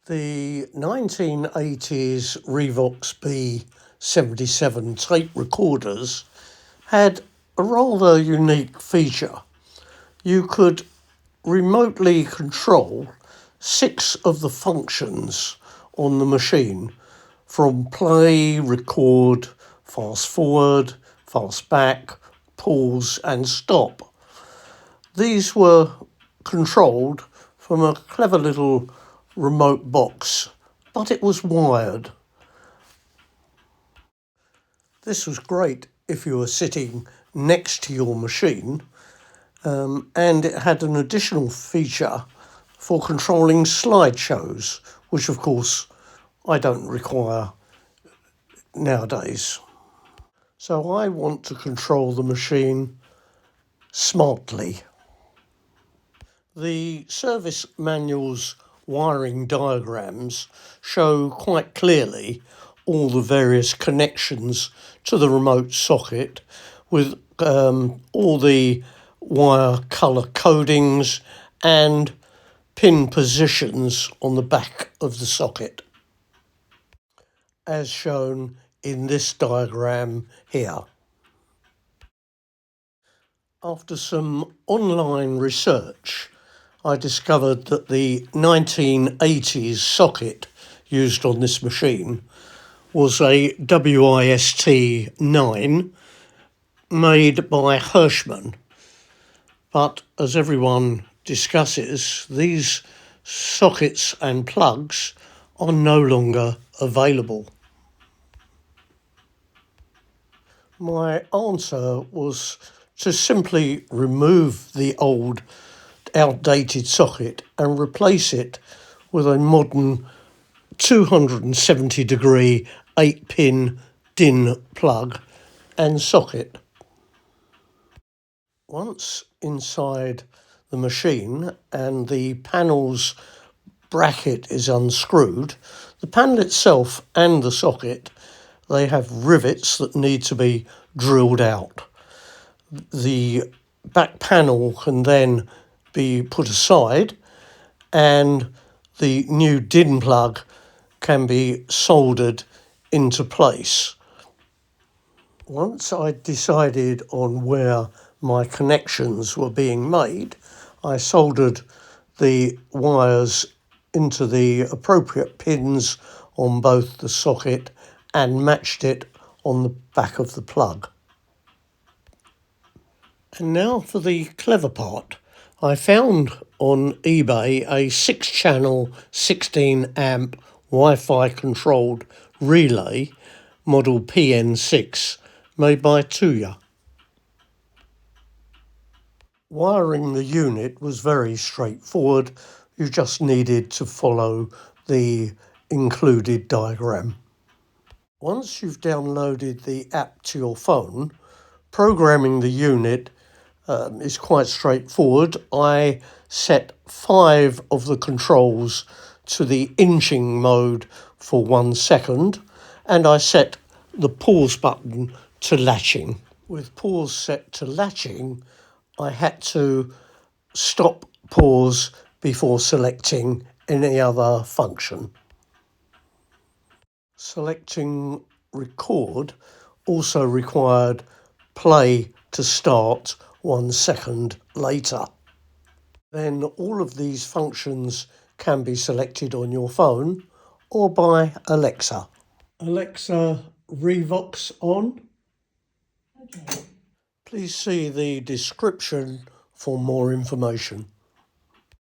The 1980s Revox B77 tape recorders had a rather unique feature. You could remotely control 6 of the functions on the machine, from play, record, fast forward, fast back, pause and stop. These were controlled from a clever little remote box, but it was wired. This was great if you were sitting next to your machine, and it had an additional feature for controlling slideshows, which of course I don't require nowadays. So I want to control the machine smartly. The service manual's wiring diagrams show quite clearly all the various connections to the remote socket, with all the wire colour codings and pin positions on the back of the socket, as shown in this diagram here. After some online research, I discovered that the 1980s socket used on this machine was a WIST 9 made by Hirschmann. But as everyone discusses, these sockets and plugs are no longer available. My answer was to simply remove the old outdated socket and replace it with a modern 270-degree 8-pin DIN plug and socket. Once inside the machine and the panel's bracket is unscrewed, the panel itself and the socket, they have rivets that need to be drilled out. The back panel can then be put aside and the new DIN plug can be soldered into place. Once I decided on where my connections were being made, I soldered the wires into the appropriate pins on both the socket and matched it on the back of the plug. And now for the clever part. I found on eBay a 6-channel 16-amp Wi-Fi controlled relay model PN6 made by Tuya. Wiring the unit was very straightforward. You just needed to follow the included diagram. Once you've downloaded the app to your phone, programming the unit is quite straightforward. I set 5 of the controls to the inching mode for 1 second, and I set the pause button to latching. With pause set to latching, I had to stop pause before selecting any other function. Selecting record also required play to start 1 second later. Then all of these functions can be selected on your phone or by Alexa. Alexa, Revox on. Okay. Please see the description for more information.